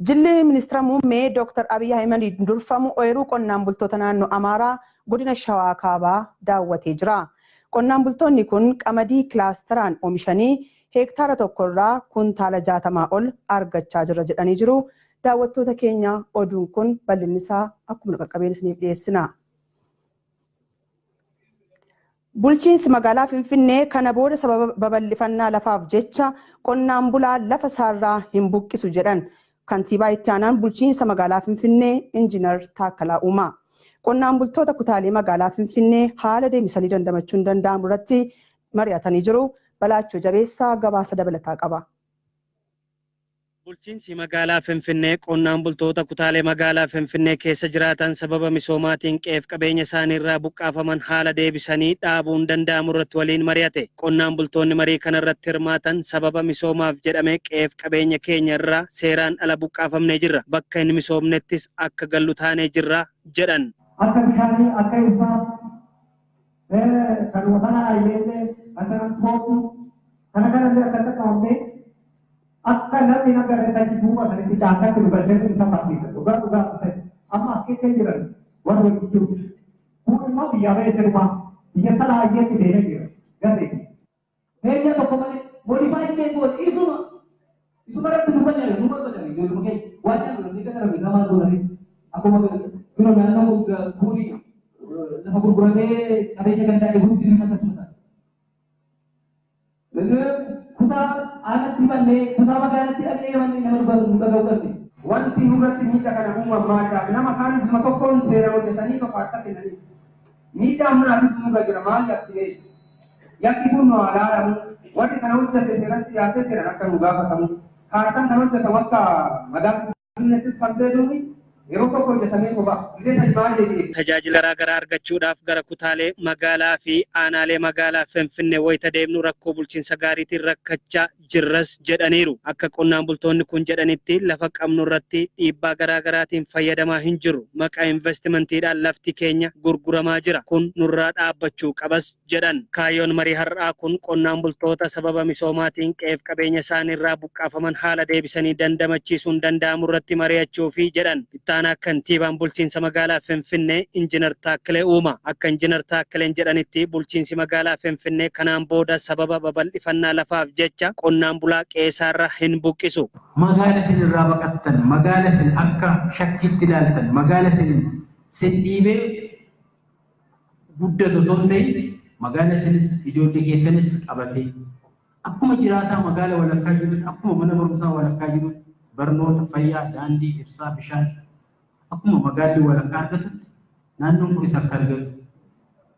Jilli Ministeera Muummee Dr. Abiy Ahmed durfamu ooyiruu qonnaan bultoota naannoo Amaaraa godina Shawaa Kaabaa daawwatee jira. Qonnaan bultoonni kun qamadii kilaasteraan oomishanii hektaara tokkorraa kuntaala 60 ol argachaa jira jedhanii jiru. Daawwattoota keenya oduun kun bal'inni isaa akkuma qaqqabeen isiniif dhiyeessina. Bulchiinsi magaalaa Finfinnee kana booda sababa babal'ifannaa lafaaf jecha qonnaan bulaa lafa isaarraa hin buqqisu jedhan. Kantiibaa itti aanaan bulchiinsa magaalaa Finfinnee Injiinar Taakkalaa Uumaa. Qonnaan bultoota kutaalee magaalaa Finfinnee haala deebisanii dandamachuun danda'amu irratti mari'atanii jiru. Balaachoo Jabeessaa gabaasa dabalataa qaba. Bulchiinsi magaalaa Finfinnee qonnaan bultoota kutaalee magaalaa Finfinnee keessa jiraatan sababa misoomaatiin qe'ee fi qabeenya isaaniirraa buqqaafaman haala deebisanii dhaabuun danda'amu irratti waliin mari'ate. Qonnaan bultoonni marii kana irratti hirmaatan sababa misoomaaf jedhamee qe'ee fi qabeenya keenya irraa seeraan ala buqqaafamnee jirra. Bakka hin misoomnettis akka gallu taanee jirra jedhan. Akka bishaanii akka ibsaa kan wataana ayyeellee kan transpootii kana kanallee akka qaqqabamnee akka namni nagarree tachi duuba sanitti caakatti dhugatee isa barsiisa. Dhugaa amma as keessa jiran warra hojjechiisu. Kun immoo biyya ba'ee sirmaa biyya kana ayyeetti deemee jira. Gateeti. Biyya tokko malee modifaayin beekuun isuma irratti nu bacare ijoollee keenya waan jedhu ni gara namaa goonanii akkuma yeroo naannoo bu'uurii lafa gurguratee qabeenya gandaa eeguutti ni akkasuma. Kutaa alatti malee kutaa magaalatti dhaqee malee nama dhuga'uu qabdi. Wanti nurratti miidhaa kana uumamaa nama kaan bisma tokkoon seera hojjetanii tokko akka kennanii. Miidhaa amnaatiif nurra jira maal yakkine? Yakki kun nu alaalamu wanti kana hojjete seeratti dhiyaatee seeraan akka nu gaafatamu. Kaartaan kan hojjetamu akka magaalatti kan beekamu yeroo tokko hojjetamee qofa. Tajaajila garaagaraa argachuudhaaf gara kutaalee magaalaa fi aanaalee magaalaa Finfinnee wayita deemnu rakkoo bulchiinsa gaariitiin rakkachaa jirras jedhaniiru. Akka qonnaan bultoonni kun jedhanitti lafa qabnu irratti dhiibbaa garaagaraatiin fayyadamaa hin jirru. Maqaa investimentiidhaan lafti keenya gurguramaa jira. Kun nurraa dhaabbachuu qabas jedhan. Kaayyoon marii har'aa kun qonnaan bultoota sababa misoomaatiin qe'ee fi qabeenya isaaniirraa buqqaafaman haala deebisanii dandamachiisuun danda'amu irratti mari'achuu fi jedhan. Ittaanaa kantiibaan bulchiinsa magaalaa Finfinnee Injiinar Taakkalee Uumaa. Akka Injiinar Taakkaleen jedhanitti bulchiinsi magaalaa Finfinnee kanaan booda sababa babal'ifannaa lafaaf jecha qonnaan bulaa qe'eerraa hin buqqisu. Magaala isin irraa baqattan, magaala isin akka shakkiitti ilaaltan, magaala isin dhiibee guddatu osoo hin ta'in magaala isinis ijoollee keessanis qabatee akkuma jiraataa magaala walakkaa jiru, akkuma mana barumsaa walakkaa jiru, barnoota, fayyaa, daandii, ibsaa, bishaan akkuma magaalli walakkaa argatutti naannoon kunis akka argatu.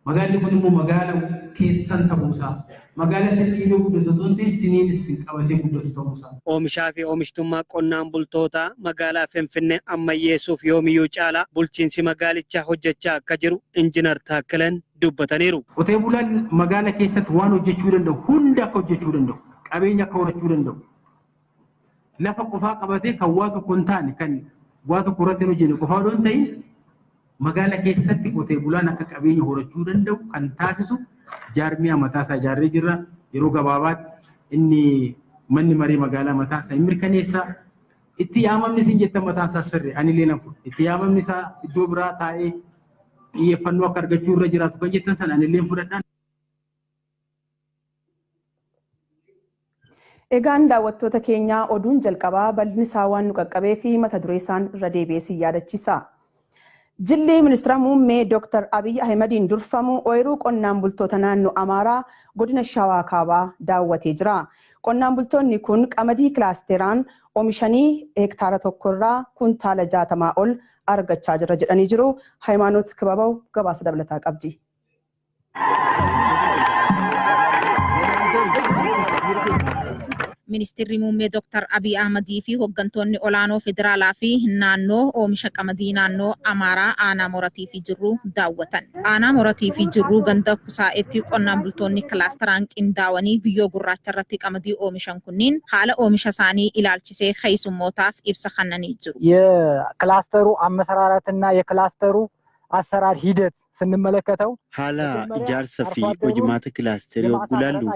Magaalli kun immoo magaala keessan ta'uusaa, magaala isin dhiibee guddatu osoo hin ta'in isiniinis qabatee guddatu ta'uusaa. Oomishaa fi oomishtummaa qonnaan bultootaa magaalaa Finfinnee ammayyeessuuf yoomiyyuu caalaa bulchiinsi magaalichaa hojjechaa akka jiru Injiinar Taakkaleen dubbataniiru. Qotee bulaan magaala keessatti waan hojjechuu danda'u hunda akka hojjechuu danda'u, qabeenya akka horachuu danda'u. Lafa qofaa qabatee kan waa tokko hin taane kan waa tokko irratti hin hojjenne qofaa osoo hin ta'in magaala keessatti qotee bulaan akka qabeenya horachuu danda'u kan taasisu jaarmiyaa mataasaa ijaarree jirra. Yeroo gabaabaatti inni manni marii magaalaa mataasaa hin mirkaneessaa. Itti yaamamni isin jettan mataasaa sirrii ani illee nan fudha. Itti yaamamni isaa iddoo biraa taa'ee xiyyeeffannoo akka argachuu irra jiraatu kan jettan sana ani illee fudhadhaan. Egaan daawwattoota keenyaa oduun jalqabaa bal'inni isaa waan nu qaqqabee fi mata duree isaan irra deebi'ee si yaadachiisa. Jilli Ministeera Muummee Dr. Abiy Ahmed durfamu ooyiruu qonnaan bultoota naannoo Amaaraa godina Shawaa Kaabaa daawwatee jira. Qonnaan bultoonni kun qamadii kilaasteraan oomishanii hektaara tokkorraa kuntaala 60 ol argachaa jira jedhanii jiru. Hayimaanoot Kibabaw gabaasa dabalataa qabdi. Ministeerri Muummee Dr. Abiy Ahmed fi hooggantoonni olaanoo federaalaa fi naannoo oomisha qamadii naannoo Amaaraa aanaa Moratii fi Jirruu daawwatan. Aanaa Moratii fi Jirruu ganda kusaa'etti qonnaan bultoonni kilaasteraan qindaa'anii biyyoo gurraacha irratti qamadii oomishan kunniin haala oomisha isaanii ilaalchisee keessummootaaf ibsa kennanii jiru. የክላስተሩ አመሰራረትና የክላስተሩ አሰራር ሂደት ስንመለከተው haala ijaarsa fi hojimaata kilaasterii ogulaallu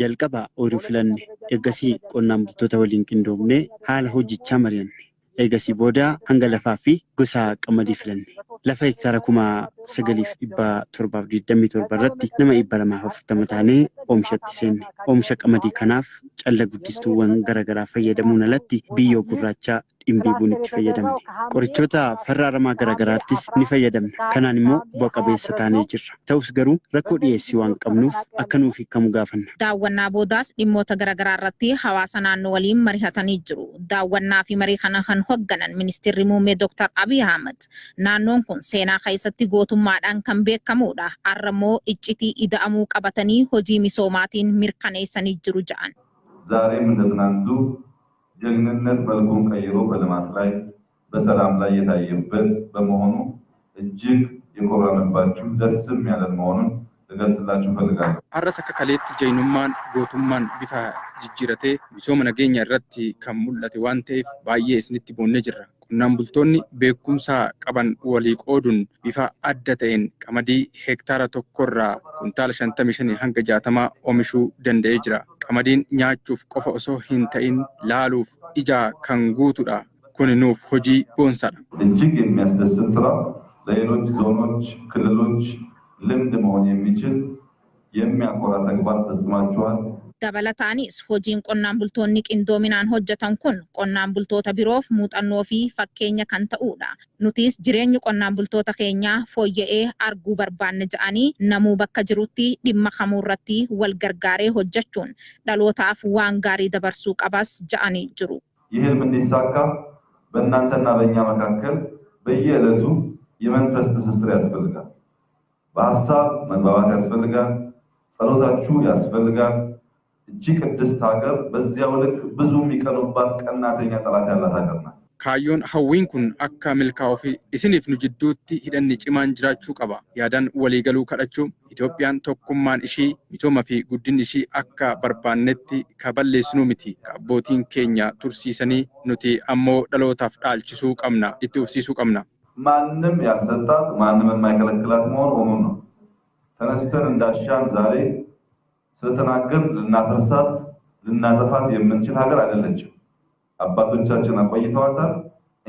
jalqaba ooyiruu filanne eeggasii qonnaan bultoota waliin qindoomnee haala hojichaa mari'anne eegasii booda hanga lafaa fi gosa qamadii filanne. Lafa hektaara 9,727 irratti nama 240 taanee oomishatti seenne. Oomisha qamadii kanaaf calla guddistuuwwan garaagaraa fayyadamuun alatti biyyoo gurraachaa dhimbiibuun itti fayyadamne. Qorichoota farra aramaa garaagaraattis ni fayyadamna. Kanaan immoo bu'a qabeessa taanee jirra. Ta'us garuu rakkoo dhiyeessii waan qabnuuf akka nuuf hiikamu gaafanna. Daawwannaa boodaas dhimmoota garaagaraa irratti hawaasa naannoo waliin mari'atanii jiru. Daawwannaa fi marii kana kan hoogganan ministeerri muummee Dr. Abiy Ahmed naannoon kun seenaa keessatti gootummaadhaan kan beekamudha. Har'ammoo iccitii ida'amuu qabatanii hojii misoomaatiin mirkaneessanii jiru jedhan. ዛሬም እንደትናንቱ ጀግንነት መልኩን ቀይሮ በልማት ላይ በሰላም ላይ የታየበት በመሆኑ እጅግ የኮራንባችሁ ደስም ያለን መሆኑን ልገልጽላችሁ ፈልጋለሁ። Har'as akka kaleetti jeenummaan gootummaan bifa jijjiiratee misooma nageenya irratti kan mul'ate waan ta'eef baay'ee isinitti boonnee jirra. Qonnaan bultoonni beekumsa qaban walii qooduun bifa adda ta'een qamadii hektaara tokkorraa kuntaala 55 hanga 60 oomishuu danda'ee jira. Qamadiin nyaachuuf qofa osoo hin ta'in laaluuf ija kan guutudha. Kun nuuf hojii boonsaadha. እጅግ የሚያስደስት ስራ ለሌሎች ዞኖች፣ ክልሎች ልምድ መሆን የሚችል የሚያኮራ ተግባር ፈጽማችኋል። Dabalataanis hojiin qonnaan bultoonni qindoominaan hojjetan kun qonnaan bultoota biroof muuxannoo fi fakkeenya kan ta'udha. Nutis jireenyi qonnaan bultoota keenyaa fooyya'ee arguu barbaanne jedhanii namuu bakka jirutti dhimma kamuurratti wal gargaaree hojjechuun dhalootaaf waan gaarii dabarsuu qabas jedhanii jiru. ይህም እንዲሳካ በእናንተና በእኛ መካከል በየዕለቱ የመንፈስ ትስስር ያስፈልጋል። በሐሳብ መግባባት ያስፈልጋል። ጸሎታችሁ ያስፈልጋል። እቺ ቅድስት ሀገር በዚያው ልክ ብዙ የሚቀኑባት ቀናተኛ ጠላት ያላት ሀገር ናት። Kaayyoon hawwiin kun akka milkaa'uu fi isiniif nu jidduutti hidhanni cimaan jiraachuu qaba. Yaadaan waliigaluu kadhachuu Itoophiyaan tokkummaan ishii misooma fi guddinni ishii akka barbaannetti kaballeessinuu miti. Abbootiin keenya tursiisanii nuti ammoo dhalootaaf dhaalchisuu qabna, itti ufsiisuu qabna. ማንም ያልሰጣት ማንም የማይከለክላት መሆኑ እሙን ነው። ተነስተን እንዳሻን ዛሬ ስለተናገርን ልናፈርሳት ልናጠፋት የምንችል ሀገር አይደለችም። አባቶቻችን አቆይተዋታል፣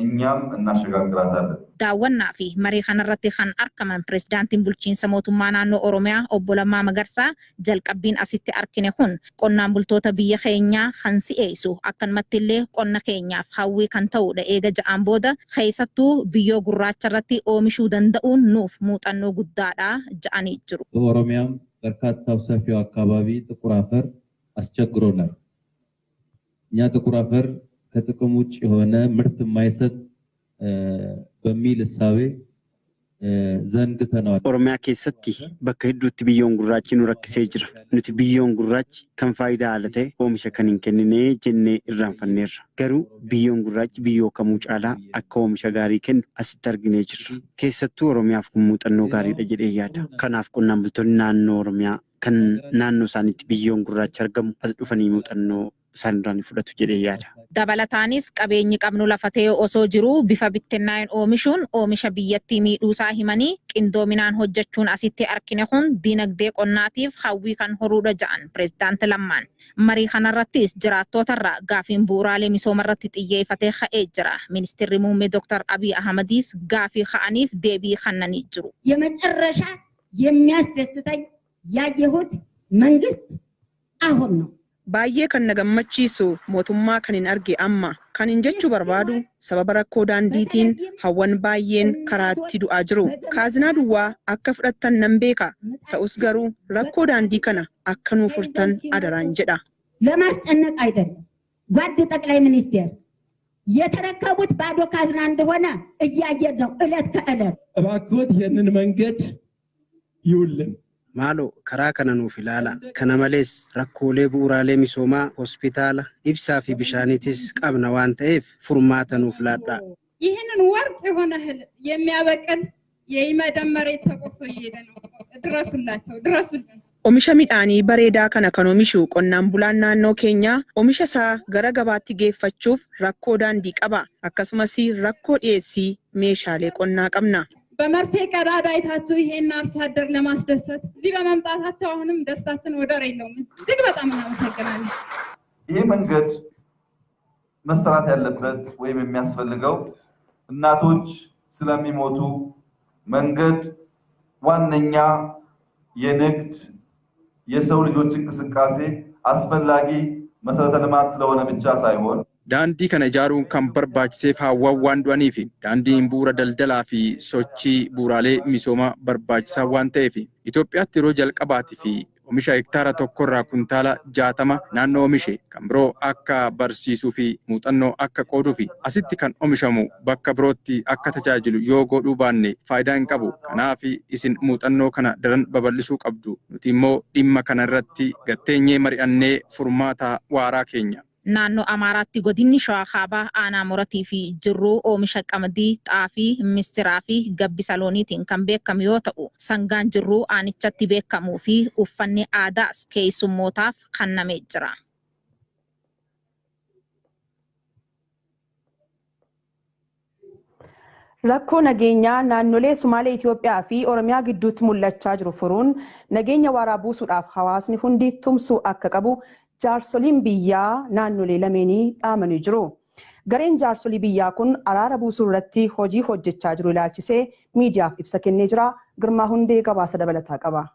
እኛም እናሸጋግራታለን። Daawwannaa fi marii kanarratti kan argaman pirezidaantiin bulchiinsa mootummaa naannoo Oromiyaa obbo Lammaa Magarsaa jalqabbiin asitti argine kun qonnaan bultoota biyya keenyaa kan si'eessu akkanumatti illee qonna keenyaaf hawwii kan ta'udha. Eega ja'aan booda keessattuu biyyoo gurraacha irratti oomishuu danda'uun nuuf muuxannoo guddaadha jedhanii jiru. ኦሮሚያም በርካታው ሰፊው አካባቢ ጥቁር አፈር አስቸግሮናል። እኛ ጥቁር አፈር ከጥቅም ውጭ የሆነ ምርት የማይሰጥ በሚል እሳቤ ዘንግተናል። ኦሮሚያ keessatti bakka hedduutti biyyoon gurraachi nu rakkisee jira. Nuti biyyoon gurraachi kan faayidaa ala ta'e oomisha kan hin kennine jennee irraanfanneerra. Garuu biyyoon gurraachi biyyoo kamuu caalaa akka oomisha gaarii kennu asitti arginee jirra. Keessattuu Oromiyaaf kun muuxannoo gaariidha jedhee yaada. Kanaaf qonnaan bultoonni naannoo Oromiyaa kan naannoo isaaniitti biyyoon gurraachi argamu as dhufanii muuxannoo isaanii fudhatu jedhee yaada. Dabalataanis qabeenyi qabnu lafa ta'e osoo jiru bifa bittinnaa'een oomishuun oomisha biyyattii miidhuusaa himanii qindoominaan hojjechuun asitti argine kun dinagdee qonnaatiif hawwii kan horuudha jedhan pirezidaanti Lammaan. Marii kanarrattis jiraattootarraa gaafiin bu'uuraalee misoomarratti xiyyeeffatee ka'ee jira. Ministeerri muummee Dr. Abiy Ahmedis gaafii ka'aniif deebii kennanii jiru. የመጨረሻ የሚያስደስተኝ ያየሁት መንግስት አሁን ነው። Baay'ee kan na gammachiisu mootummaa kan hin arge amma kan hin jechuu barbaadu sababa rakkoo daandiitiin hawwan baay'een karaatti du'aa jiru. Kaazinaa duwwaa akka fudhattan nan beeka. Ta'us garuu rakkoo daandii kana akka nuuf furtan adaraan jedha. ለማስጨነቅ አይደለም። ጓድ ጠቅላይ ሚኒስቴር የተረከቡት ባዶ ካዝና እንደሆነ እያየን ነው እለት ከእለት። እባክዎት ይህንን መንገድ ይውልን። Maalo karaa kana nuuf ilaala. Kana malees rakkoolee bu'uuraalee misoomaa hospitaala ibsaa fi bishaaniitis qabna waan ta'eef furmaata nuuf laadha. ይህንን ወርቅ የሆነ እህል የሚያበቅል የይመደም መሬት ተቆርሶ እየሄደ ነው። ድረሱላቸው፣ ድረሱልን። Oomisha midhaanii bareedaa kana kan oomishu qonnaan bulaan naannoo keenyaa oomisha isaa gara gabaatti geeffachuuf rakkoo daandii qaba. Akkasumas rakkoo dhiyeessii meeshaalee qonnaa qabna. በመርፌ ቀዳዳ አይታችሁ ይሄን አርሶ አደር ለማስደሰት እዚህ በመምጣታቸው አሁንም ደስታችን ወደር የለውም። እጅግ በጣም እናመሰግናለን። ይሄ መንገድ መሰራት ያለበት ወይም የሚያስፈልገው እናቶች ስለሚሞቱ መንገድ ዋነኛ የንግድ የሰው ልጆች እንቅስቃሴ አስፈላጊ መሰረተ ልማት ስለሆነ ብቻ ሳይሆን daandii kana ijaaruun kan barbaachiseef hawaawwan waan du'anii fi daandiin bu'uura daldalaa fi sochii bu'uuraalee misoomaa barbaachisaa waan ta'eef Itoophiyaatti yeroo jalqabaatii fi oomisha hektaara tokkorraa kuntaala 60 naannoo oomishe kan biroo akka barsiisuu fi muuxannoo akka qooduu fi asitti kan oomishamu bakka birootti akka tajaajilu yoo godhuu baanne faayidaa hin qabu. Kanaaf isin muuxannoo kana daran babal'isuu qabdu. Nuti immoo dhimma kana irratti gatteenyee mari'annee furmaata waaraa keenya. Naannoo Amaaraatti godinni Shawaa Kaabaa aanaa Moratii fi Jirruu oomisha qamadii, xaafii, mistiraa fi gabbisa looniitiin kan beekamu yoo ta'u, sangaan Jirruu aanichatti beekamuu fi uffanni aadaas keessummootaaf kennamee jira. Rakkoo nageenyaa naannolee Sumaalee Itoophiyaa fi Oromiyaa gidduutti mul'achaa jiru furuun nageenya waaraa buusuudhaaf hawaasni hundi tumsuu akka qabu jaarsoliin biyyaa naannolee lameenii dhaamanii jiru. Gareen jaarsolii biyyaa kun araara buusuu irratti hojii hojjechaa jiru ilaalchisee miidiyaaf ibsa kennee jira. Girmaa Hundee gabaasa dabalataa qaba.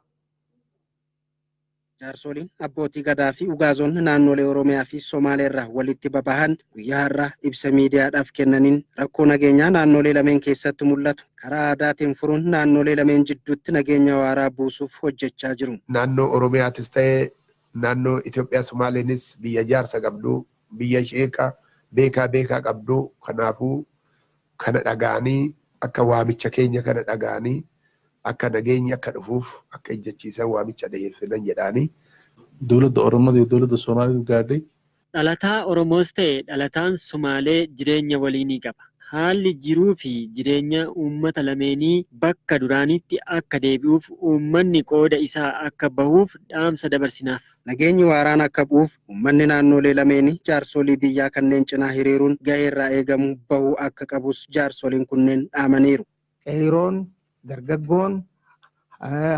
Jaarsoliin abbootii gadaa fi ugaazonni naannolee Oromiyaa fi Somaalee irraa walitti babahan guyyaa har'aa ibsa miidiyaadhaaf kennaniin rakkoo nageenyaa naannolee lameen keessatti mul'atu karaa aadaatiin furuun naannolee lameen jidduutti nageenya waaraa buusuuf hojjechaa jiru. Naannoo Oromiyaatis ta'ee naannoo Itoophiyaa Somaaleenis biyya jaarsa qabdu, biyya sheeka beekaa qabdu. Kanaafuu kana dhaga'anii akka waamicha keenya kana dhaga'anii akka nageenyi akka dhufuuf akka ejjechiisan waamicha dhiyeeffinan jedhaanii. Dowladda Oromoo iyo dowladda Soomaaliyaa gaadhay. Dhalataa Oromoos ta'e dhalataan Somaalee jireenya waliinii qaba. Haalli jiruu fi jireenya uummata lameenii bakka duraanitti akka deebi'uuf uummanni qooda isaa akka bahuuf dhaamsa dabarsinaaf. Nageenyi waaraan akka bu'uuf uummanni naannolee lameenii jaarsolii biyyaa kanneen cinaa hiriiruun gahee irraa eegamu bahuu akka qabus jaarsoliin kunneen dhaamaniiru. Qeeroon, dargaggoon,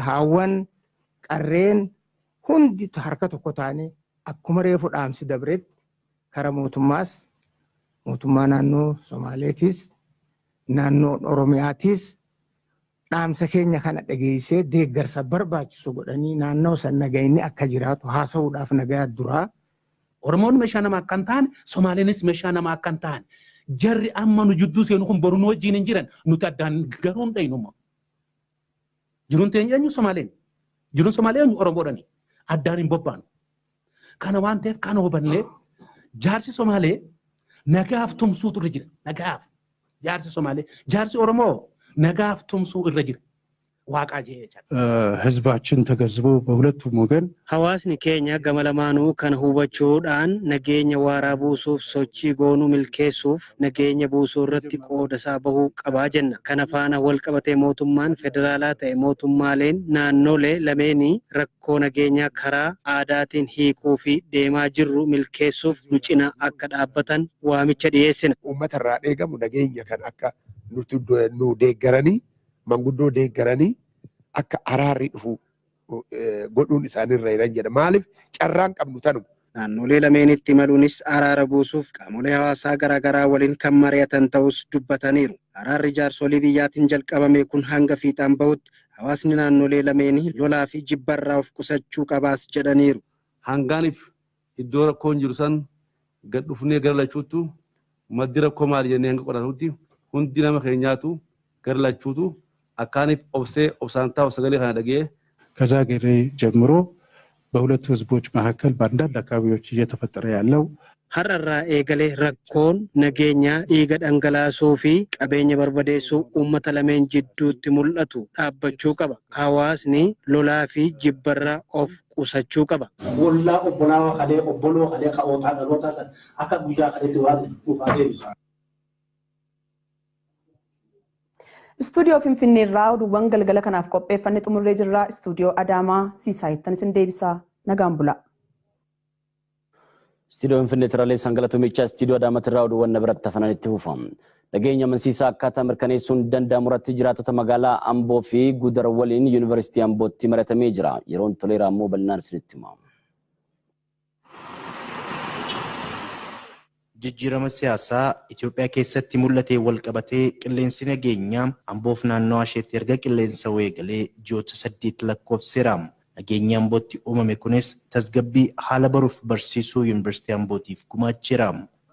haawwan, qarreen hundi harka tokko taane akkuma reefu dhaamsi dabretti kara mootummaas mootummaa naannoo Somaaleetis naannoo Oromiyaatis dhaamsa keenya kana dhageessee deeggarsa barbaachisu godhanii naannoo san nagayni akka jiraatu haasa'uudhaaf nagaa duraa. Oromoon meeshaa nama akka hin taane, Somaaleenis meeshaa nama akka hin taane. Jarri amma nu jidduu seenu kun boru nu wajjin hin jiran nuti addaan garuu hin dhayinuma. Jiruun teenya eenyu Somaaleen? Jiruun Somaalee eenyu Oromoodhani? Addaan hin bobbaanu. Kana waan ta'eef kana hubannee jaarsi Somaalee nagaaf tumsuutu irra jira. Nagaaf jaarsi Somaalee, jaarsi Oromoo nagaaf tumsuu irra jira. Waaqaa jee ህዝባችን ተገዝቦ በሁለቱም ወገን hawaasni keenya gama lamaanuu kana hubachuudhaan nageenya waaraa buusuuf sochii goonuu milkeessuuf nageenya buusuu irratti qooda isaa bahuu qabaa jenna. Kana faana wal qabatee mootummaan federaalaa ta'e mootummaaleen naannolee lameenii rakkoo nageenyaa karaa aadaatiin hiikuu fi deemaa jirru milkeessuuf nu cina akka dhaabbatan waamicha dhiyeessina. Uummata irraa eegamu nageenya kan akka nu deeggaranii manguddoo deeggaranii akka araarri dhufu godhuun isaanirra jiran jedha. Maaliif carraan qabnu tanuma. Naannolee lameenitti imaluunis araara buusuuf qaamolee hawaasaa garaagaraa waliin kan mari'atan ta'us dubbataniiru. Araarri jaarsolii biyyaatiin jalqabame kun hanga fiixaan bahutti hawaasni naannolee lameenii lolaa fi jibbarraa of qusachuu qabaas jedhaniiru. Hangaaniif iddoo rakkoon jiru san gad dhufnee gara lachuutu maddi rakkoo maali jennee hanga qoratutti hundi nama keenyaatu gara lachuutu አካኒፍ ኦብሳንታ ወሰገሌ ካናደገ ከዛ ጊዜ ጀምሮ በሁለቱ ህዝቦች መካከል በአንዳንድ አካባቢዎች እየተፈጠረ ያለው ሀረራ ኤገሌ ረኮን ነገኛ ዲገ ደንገላሱ ፊ ቀቤኘ በርበዴሱ ኡመተ ለሜን ጅዱት ሙልአቱ ዳበቹ ቀባ ሐዋስኒ ሎላ ፊ ጅበራ ኦፍ ቁሰቹ ቀባ ወላ ኦቦላዋ ከሌ ኦቦሎ ከሌ ከኦታ ደሎታ አካ ጉያ ከሌ ዲዋት ዱፋዴ Istuudiyoo Finfinnee irraa oduuwwan galgala kanaaf qopheeffanne xumurree jirra. Istuudiyoo Adaamaa Siisaayittan isin deebisa. Nagaan bula. Istuudiyoo Finfinnee tiraalee sangalatu miichaa istuudiyoo Adaamaa irraa oduuwwan na biratti hafan itti fufam. Nageenya amansiisaa akkaataa mirkaneessuun danda'amu irratti jiraatota magaalaa Amboo fi Gudar waliin Yuunivarsiitii Ambootti mari'atamee jira. Yeroon toleeraa immoo bal'inaan isinitti hima. Jijjiirama siyaasaa Itoophiyaa keessatti mul'atee wal qabatee qilleensi nageenyaa Amboof naannoo isheetti erga qilleensa weegalee ji'oota 8 lakkoofseera. Nageenyi Ambootti uumame kunis tasgabbii haala baruuf barsiisuu Yuunivarsiitii Ambootiif gumaacheera.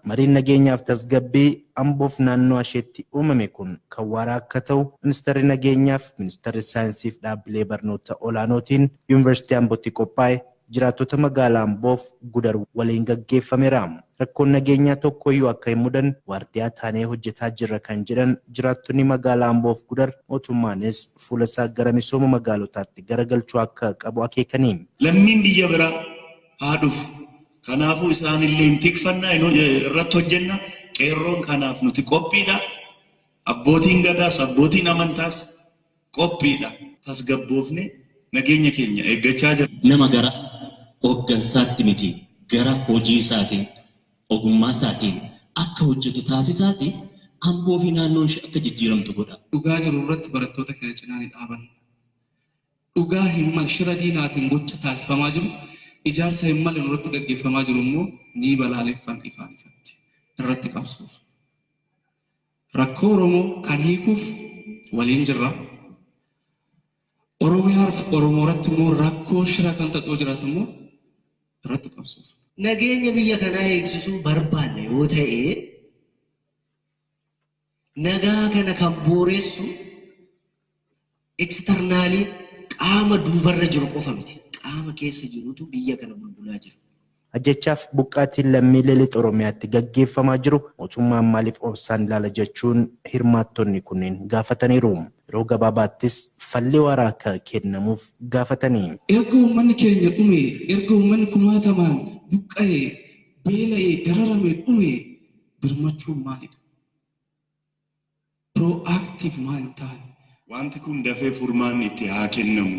Mariin nageenyaaf tasgabbii Amboof naannoo isheetti uumame kun kan waaraa akka ta'u Ministeerri nageenyaaf Ministeerri saayinsiif dhaabbilee barnoota olaanootiin Yuunivarsiitii Ambootti qophaa'e jiraattota magaalaa Amboof Gudar waliin gaggeeffameera. Rakkoon nageenyaa tokkoyyuu akka hin mudanne waardiyaa taanee hojjetaa jirra kan jedhan jiraattonni magaalaa Amboof Gudar mootummaanis fuula isaa gara misooma magaalotaatti garagalchuu akka qabu akeekanii. Lammiin biyya biraa haa dhufu. Kanaafuu isaanillee hin tikfannaa irratti hojjenna. Qeerroon kanaaf nuti qophiidha. Abbootiin gadaas abbootiin amantaas qophiidha. Tasgabboofne nageenya keenya eeggachaa jira. Nama gara hooggansaatti miti gara hojii isaatiin ogummaa isaatiin akka hojjetu taasisaati Amboo fi naannoon ishee akka jijjiiramtu godha. Dhugaa jiru irratti barattoota keenya cinaa ni dhaabanna. Dhugaa hin malle shira diinaatiin gocha taasifamaa jiru ijaarsa hin malle irratti gaggeeffamaa jiru immoo ni balaaleffanna ifaan ifatti irratti qabsuuf. Rakkoo Oromoo kan hiikuuf waliin jirra. Oromiyaaf Oromoo irratti immoo rakkoo shira kan xaxoo jiraatu immoo irratti qabsuuf. Nageenya biyya kanaa eegsisuu barbaanne yoo ta'e nagaa kana kan booressu eksternaalii qaama duubarra jiru qofa miti. Qaama keessa jirutu biyya kana bulbulaa jira. Ajjechaaf buqqaatiin lammiilee lixa Oromiyaatti gaggeeffamaa jiru mootummaan maaliif obsaan ilaala jechuun hirmaattonni kunneen gaafataniiru. Yeroo gabaabaattis falli waaraa akka kennamuuf gaafatanii. Erga uummanni keenya dhume, erga uummanni kumaatamaan buqqa'ee, beela'ee, dararamee dhume birmachuun maalidha? Proactive maal ta'an? Wanti kun dafee furmaanni itti haa kennamu.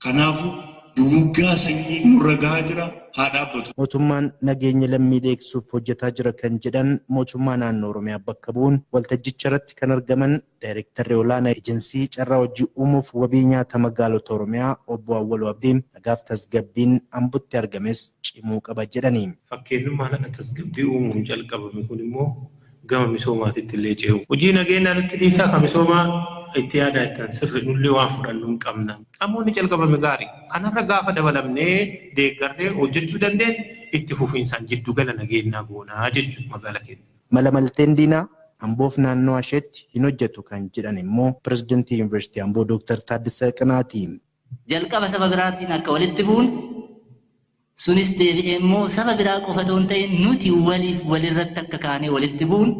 Kanaafuu duguuggaa sanyii nurra gahaa jira haa dhaabbatu. Mootummaan nageenya lammiilee eegsuuf hojjetaa jira kan jedhan mootummaa naannoo Oromiyaa bakka bu'uun waltajjicha irratti kan argaman Daayirektarri olaanaa Ejensii Carraa Hojii Uumuuf Wabii Nyaata Magaalota Oromiyaa Obbo Awwaluu Abdiin nagaaf tasgabbiin Ambootti argames cimuu qaba jedhani. Fakkeenyummaan tasgabbii uumuun jalqabame kun immoo gama misoomaatitti illee ce'u. Hojii nageenyaa nutti dhiisaa kan misoomaa itti yaadaa ittiin sirri nullee waan fudhannu hin qabna. Ammoonni jalqabame gaarii. Kanarra gaafa dabalamnee deeggarree hojjechuu dandeenye itti fufiinsaan jiddu gala nageenyaa goonaa jechuudha magaalaa keenya. Malamalteen diinaa Amboof naannoo isheetti hin hojjetu kan jedhan immoo pirezidantii Yuunivarsiitii Amboo Dooktar Taaddasaa Qanaati. Jalqaba saba biraatiin akka walitti bu'uun sunis deebi'ee immoo saba biraa qofa otoo hin ta'in nuti walirratti akka kaanee walitti bu'uun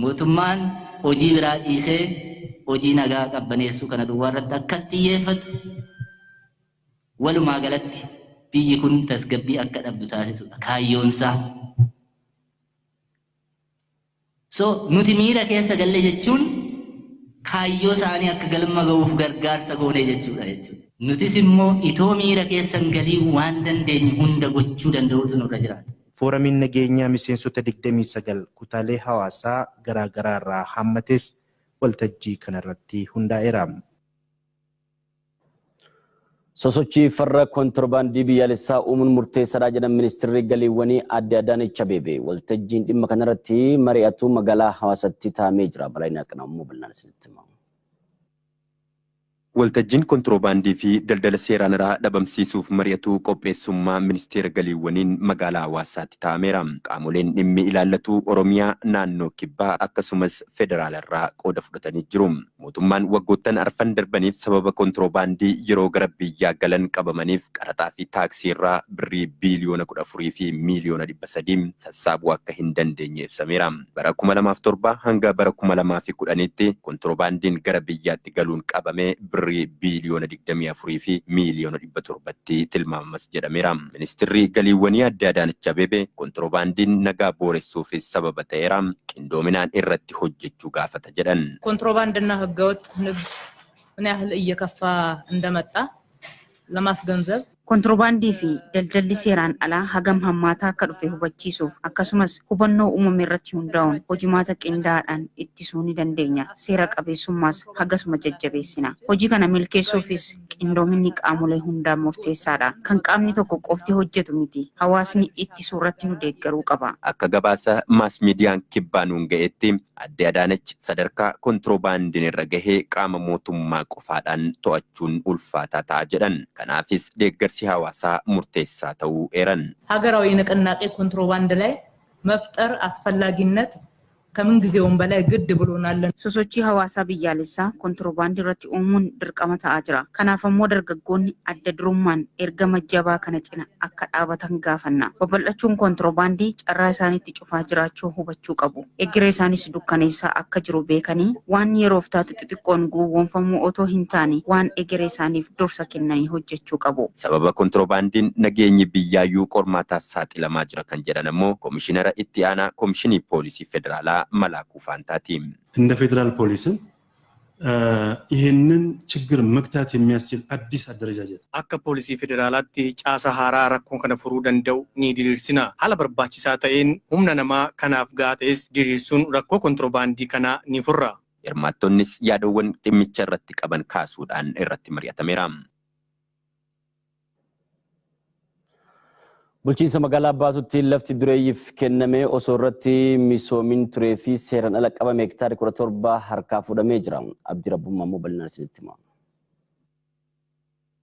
mootummaan hojii biraa dhiisee hojii nagaa qabbaneessuu kana duwwaa irratti akka xiyyeeffatu walumaa galatti biyyi kun tasgabbii akka dhabdu taasisudha kaayyoonsaa. So nuti miira keessa galle jechuun kaayyoo isaanii akka galma ga'uuf gargaarsa goone jechuudha. Nutis immoo itoo miira keessan galii waan dandeenyu hunda gochuu danda'uutu nurra jiraata. Fooramiin nageenyaa miseensota 29 kutaalee hawaasaa garaagaraa irraa hammates waltajjii kanarratti hundaa'eera. Sosochii farra kontirbaandii biyyaalessaa uumuun murteessaadha jedhan ministeerri galiiwwanii Aadde Adaanech Abeebee waltajjiin dhimma kanarratti mari'atu magaalaa Hawaasaatti taa'amee jira. Balaayina Qanaammoo bal'inaan isinitti himamu. Waltajjiin kontirbaandii fi daldala seeraan alaa dhabamsiisuuf mari'atu qopheessummaa ministeera galiiwwaniin magaalaa Hawaasaatti taa'ameera. Qaamoleen dhimmi ilaallatu Oromiyaa naannoo Kibbaa akkasumas federaalarraa qooda fudhatanii jiru. Mootummaan waggoottan arfan darbaniif sababa kontirbaandii yeroo gara biyyaa galan qabamaniif qaraxaa fi taaksii irraa birrii biiliyoona 14 fi miiliyoona 300 sassaabuu akka hin dandeenye ibsameera. Bara 2007 hanga bara 2010tti kontirbaandiin gara biyyaatti galuun qabamee birrii biiliyoona 24 fi miiliyoona 700tti tilmaamamas jedhameera. Ministeerri galiiwwanii Aadde Adaanech Abeebee kontirbaandiin nagaa booressuufis sababa ta'eera. Qindoominaan irratti hojjechuu gaafata jedhan. ኮንትሮባንድና ህገወጥ ንግድ ምን ያህል እየከፋ እንደመጣ ለማስገንዘብ Kontiroobaandii fi daldalli seeraan alaa hagam hammaataa akka dhufe hubachiisuuf akkasumas hubannoo uumame irratti hundaa'uun hojimaata qindaa'aadhaan ittisuu ni dandeenya. Seera qabeessummaas hagasuma jajjabeessina. Hojii kana milkeessuufis qindoominni qaamolee hundaan murteessaadha. Kan qaamni tokko qofti hojjetu miti. Hawaasni ittisuu irratti nu deeggaruu qaba. Akka gabaasa maas miidiyaan kibbaa nuun ga'etti Aadde Adaanech sadarkaa kontiroobaandiin irra gahee qaama mootummaa qofaadhaan to'achuun ulfaataa ta'a jedhan. Kanaafis deeggarsi hawaasaa murteessaa ta'uu eeran. ሀገራዊ ንቅናቄ ኮንትሮባንድ ላይ መፍጠር አስፈላጊነት ከምን ጊዜውም በላይ ግድ ብሎናል። Sosochii hawaasaa biyyaalessaa kontiroobaandii irratti uumuun dirqama ta'aa jira. Kanaaf immoo dargaggoonni adda durummaan ergama jabaa kana cina akka dhaabatan gaafanna. Babal'achuun kontiroobaandii carraa isaaniitti cufaa jiraachuu hubachuu qabu. Egeree isaanis dukkaneessaa akka jiru beekanii waan yeroof taatu xixiqqoon gowwoomfamuu otoo hin taane waan egeree isaaniif dursa kennanii hojjechuu qabu. Sababa kontiroobaandiin nageenyi biyyaayyuu qormaataaf saaxilamaa jira kan jedhan immoo Komishinara Itti Aanaa Komishinii Poolisii Federaalaa መላኩ ፋንታቲ እንደ ፌደራል ፖሊስም ይሄንን ችግር መክታት የሚያስችል አዲስ አደረጃጀት akka poolisii federaalaatti caasa haaraa rakkoon kana furuu danda'u ni diriirsina. Haala barbaachisaa ta'een humna namaa kanaaf gaates diriirsuun rakkoo kontiroobaandii kana ni furra. Hirmaattonnis yaadawwan dhimmicha irratti qaban kaasuudhaan irratti mari'atameera. Bulchiinsa magaalaa baatutti lafti dureeyyiif kenname osoo irratti misoomin turee fi seeraan ala qabame hektaari 17 harkaa fudhamee jira. Abdii Rabbummaa immoo bal'inaan isinitti hima.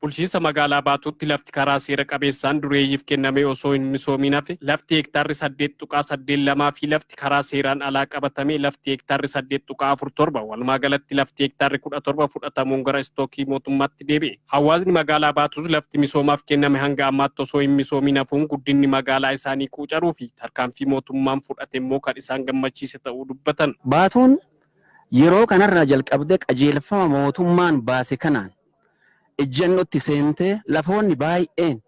Bulchiinsa magaalaa baatutti lafti karaa seera qabeessaan dureeyyiif kenname osoo hin misoomin hafe lafti hektaarri 8.82 fi lafti karaa seeraan alaa qabatame lafti hektaarri 8.47 walumaa galatti lafti hektaarri 17 fudhatamuun gara istookii mootummaatti deebi'e. Hawaasni magaalaa baatus lafti misoomaaf kenname hanga ammaatti osoo hin misoomin hafuun guddinni magaalaa isaanii quucaruu fi tarkaanfii mootummaan fudhate immoo kan isaan gammachiise ta'uu dubbatan. Baatuun yeroo kanarraa jalqabdee qajeelfama mootummaan baase kanaan ejjennotti seentee lafoonni baay'een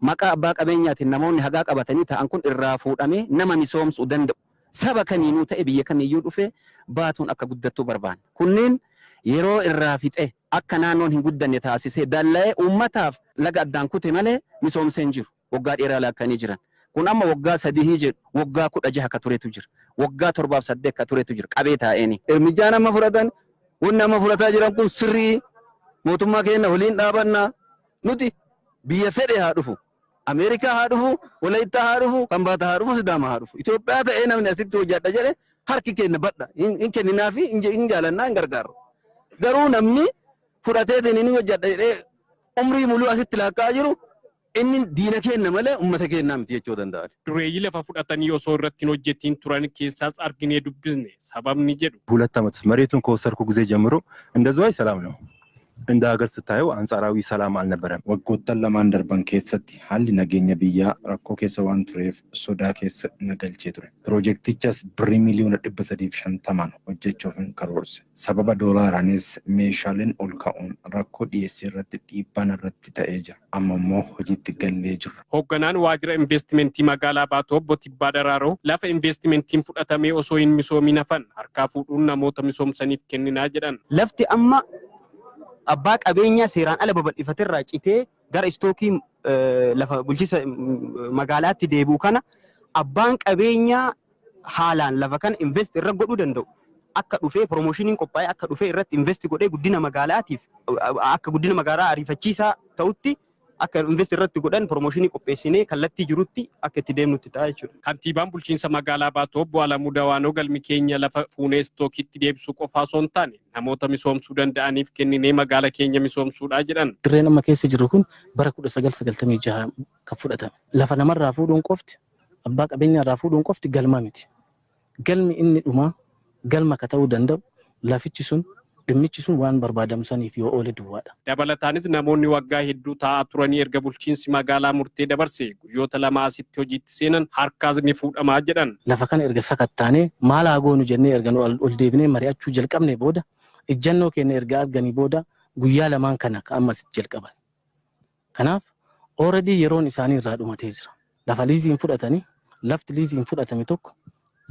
maqaa abbaa qabeenyaatiin namoonni hagaa qabatanii ta'an kun irraa fuudhamee nama misoomsuu danda'u. Saba kamiinuu ta'e biyya kamiiyyuu dhufe baatuun akka guddattuu barbaanna. Kunneen yeroo irraa fixe akka naannoon hin guddanne taasisee dalla'ee uummataaf laga addaan kute malee misoomsee hin jiru. Waggaa dheeraa laakkanii jiran. Kun amma waggaa 3 jedhu waggaa 16 akka turetu jira. Waggaa 7-8 akka turetu jira. Qabee taa'eeni. Ermijaa nama fudhatan wanni nama fudhataa jiran kun sirrii mootummaa keenya waliin dhaabannaa nuti biyya fedhe haa dhufu Ameerikaa haa dhufu Walaayittaa haa dhufu Kambaataa haa dhufu Sidaamaa haa dhufu Itoophiyaa ta'ee namni asitti hojjedha jedhe harki keenya badha hin kenninaa fi hin jaalannaa hin gargaaru garuu namni fudhateetiin inni hojjedha jedhee umrii muluu asitti laakkaa jiru inni diina keenya malee uummata keenyaa miti jechuu danda'a. Dureeyyii lafa fudhatanii osoo irratti hin hojjetiin turan keessaas arginee dubbisne sababni jedhu. ሁለት ዓመት መሬቱን ከወሰድኩ ጊዜ ጀምሮ እንደዚያው ሰላም ነው። እንደ ሀገር ስታየው አንጻራዊ ሰላም አልነበረም። waggoottan lamaan darban keessatti haalli nageenya biyyaa rakkoo keessa waan tureef sodaa keessa na galchee ture. Piroojeektichas birrii miliyoona 350 hojjechuuf karoorse. Sababa doolaaraanis meeshaaleen ol ka'uun rakkoo dhiyeessii irratti dhiibbaan irratti ta'ee jira. Amma immoo hojiitti gallee jirra. Hoogganaan waajjira investimentii magaalaa Baatoo obbo Tibbaa Daraaroo lafa investimentiin fudhatamee osoo hin misoomin hafan harkaa fuudhuun namoota misoomsaniif kenninaa jedhan. Lafti amma abbaa qabeenyaa seeraan ala babal'ifaterraa citee gara istookii lafa bulchiinsa magaalaatti deebi'u kana abbaan qabeenyaa haalaan lafa kana invest irra godhuu danda'u. Akka dhufee promoshiniin qophaa'ee akka dhufee irratti invest godhee guddina magaalaatiif akka guddina magaalaa ariifachiisaa ta'utti akka invest irratti godhan promoshinii qopheessinee kallattii jirutti akka itti deemnutti ta'a jechuudha. Kantiibaan bulchiinsa magaalaa Baatoo obbo Alamuu Dawaanoo galmi keenya lafa fuunee istookiitti deebisuu qofaa osoo hin taane namoota misoomsuu danda'aniif kenninee magaala keenya misoomsuudhaa jedhan. Dirreen amma keessa jiru kun bara 1996 kan fudhatame. Lafa namarraa fuudhuun qofti abbaa qabeenyaarraa fuudhuun qofti galma miti. Galmi inni dhumaa galma ka ta'uu danda'u lafichi sun dhimmichi sun waan barbaadamsaniif yoo oole duwwaadha. Dabalataanis namoonni waggaa hedduu taa'aa turanii erga bulchiinsi magaalaa murtee dabarse guyyoota lama asitti hojiitti seenan harkaas ni fuudhamaa jedhan. Lafa kana erga sakattaanee maal haa goonu jennee erga ol deebinee mari'achuu jalqabne booda ejjennoo keenya erga arganii booda guyyaa lamaan kana ammas jalqaban. Kanaaf already yeroon isaanii irraa dhumatee jira. Lafa liiziin fudhatanii lafti liiziin fudhatame tokko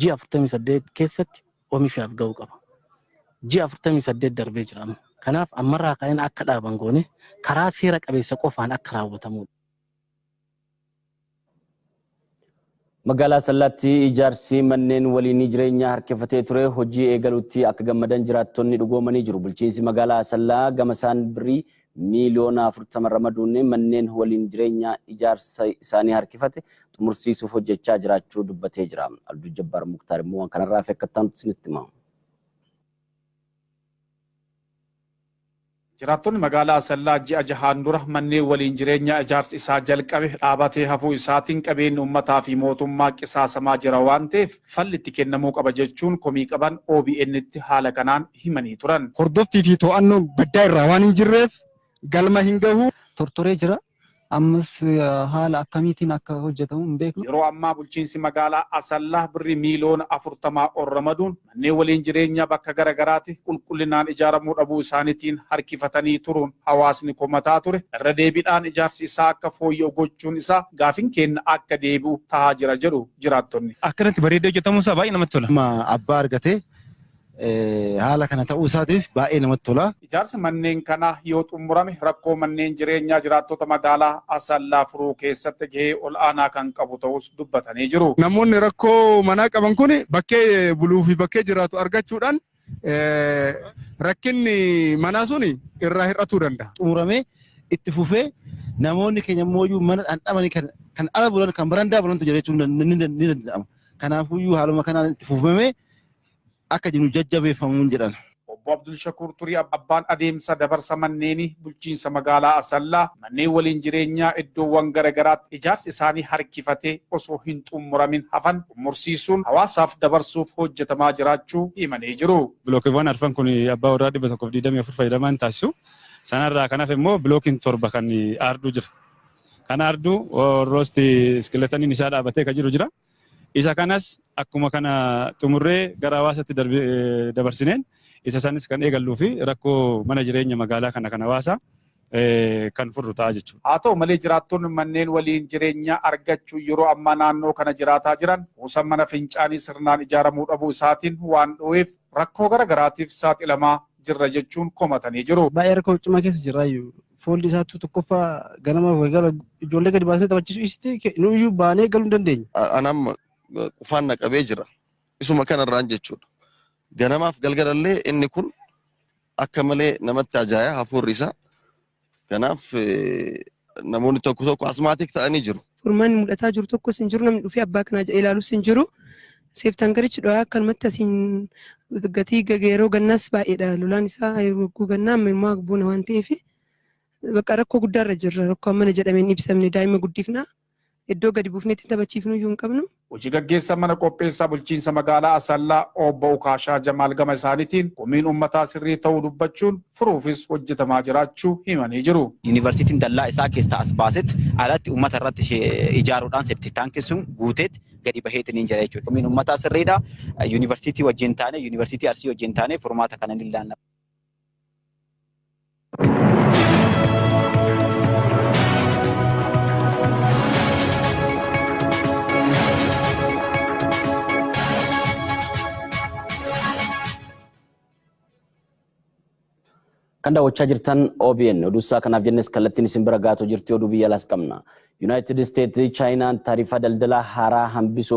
ji'a 48 keessatti oomishaaf ga'uu qaba. Ji'a 48 darbee jira. Kanaaf ammarraa ka'een akka dhaaban goone karaa seera qabeessa qofaan akka raawwatamu. Magaalaa Sallaatti ijaarsi manneen waliinii jireenyaa harkifatee ture hojii eegaluutti akka gammadan jiraattonni dhugoomanii jiru. Bulchiinsi magaalaa Sallaa gamasaan birrii miliyoona 40 ramaduun manneen waliin jireenyaa ijaarsa isaanii harkifate xumursiisuuf hojjechaa jiraachuu dubbatee jira. Abdul Jabbar Muktaar immoo kanarraa fi akka ta'an isinitti hima. Jiraattonni magaalaa Sallaa ji'a jahaan dura manneen waliin jireenyaa ijaarsi isaa jalqabe dhaabatee hafuu isaatiin qabeenyi uummataa fi mootummaa qisaasamaa jira waan ta'eef falli itti kennamuu qaba jechuun komii qaban OBN'tti haala kanaan himanii turan. Hordoffii fi to'annoon baddaa irraa waan hin jirreef galma hin gahu tortoree jira. Ammas haala akkamiitiin akka hojjetamu hin beeknu. Yeroo ammaa bulchiinsi magaalaa Asallaa birrii miliyoona 40 ol ramaduun manneen waliin jireenyaa bakka garagaraatti qulqullinaan ijaaramuu dhabuu isaaniitiin harkifatanii turuun hawaasni komataa ture. Irra deebiidhaan ijaarsi isaa akka fooyya'u gochuun isaa gaafin kenna akka deebi'u tahaa jira jedhu jiraattonni. Akkanatti bareedee hojjetamuu isaa baay'ee namatti tola. Abbaa argatee haala kana ta'uu isaatiif baay'ee namatti tola. Ijaarsi manneen kana yoo xumurame rakkoo manneen jireenyaa jiraattota magaalaa Asallaa furuu keessatti gahee ol'aanaa kan qabu ta'us dubbatanii jiru. Namoonni rakkoo manaa qaban kun bakkee buluu fi bakkee jiraatu argachuudhaan rakkinni manaa sun irraa hir'atuu danda'a. Xumuramee itti fufee namoonni keenya immoo mana dhandhamanii kan ala bulan kan barandaa bulantu jechuun ni danda'ama. Kanaafuu haaluma kanaan itti fufamee akka jiru jajjabeeffamuun jedhan. Obbo Abdul Shakur Turii abbaan adeemsa dabarsa manneenii bulchiinsa magaalaa Asallaa manneen waliin jireenyaa iddoowwan garagaraatti ijaarsi isaanii harkifatee osoo hin xumuramin hafan xumursiisuun hawaasaaf dabarsuuf hojjetamaa jiraachuu himanii jiru. Bilookiiwwan arfan kun abbaa warraa 124 fayyadaman taasisu. Sanarraa kanaaf immoo bilookiin 7 kan aarduu jira. Kan aarduu roosti iskiletaniin isaa dhaabatee kan jiru jira. Isa kanas akkuma kana xumurree gara hawaasaatti dabarsineen isa sanis kan eegalluu fi rakkoo mana jireenya magaalaa kana kan hawaasaa kan furru ta'a jechuudha. Haa ta'u malee jiraattonni manneen waliin jireenyaa argachuu yeroo ammaa naannoo kana jiraataa jiran kuusan mana fincaanii sirnaan ijaaramuu dhabuu isaatiin waan dho'eef rakkoo garagaraatiif saaxilamaa jirra jechuun komatanii jiru. Baay'ee rakkoo cimaa keessa jiraayyuu. Foolli isaatu tokkoffaa ganama gara ijoollee gadi baasee taphachiisuu isitti nuyyuu baanee galuu hin dandeenye. Anam qufaan naqabee jira. Isuma kanarraan jechuudha. Ganamaaf galgalallee inni kun akka malee namatti ajaa'aa hafuurri isaa. Kanaaf namoonni tokko tokko asmaatik ta'anii jiru. Furmaanni mul'ataa jiru tokkos hin jiru. Namni dhufee abbaa kanaa jedhee ilaalus hin jiru. Seeftaan garichi dho'aa akkanumatti asiin gatii yeroo gannaas baay'eedha. Lolaan isaa yeroo gannaa ammayummaa buuna waan ta'eef bakka rakkoo guddaarra jirra. Rakkoo mana jedhameen ibsamne daa'ima guddifnaa. Iddoo gadi buufneetti taphachiifnu iyyuu hin qabnu. Hojii gaggeessa mana qopheessaa bulchiinsa magaalaa Asallaa obbo Ukaashaa Jamaal gama isaaniitiin komiin uummataa sirrii ta'uu dubbachuun furuufis hojjetamaa jiraachuu himanii jiru. Yuunivarsiitiin dallaa isaa keessaa as baasetti alatti uummata irratti ijaaruudhaan seeptiitaankiin sun guuteetti gadi baheetiin hin jira jechuudha. Komiin uummataa sirriidha. Yuunivarsiitii wajjin taane, yuunivarsiitii Arsii wajjin taane furmaata kana ni ilaalla. Kan daawwachaa jirtan OBN oduusaa kanaaf jennes kallattiin isin bira gaatoo jirti oduu biyya alaas qabna. United States Chainaan taarifa daldalaa haaraa hambisuu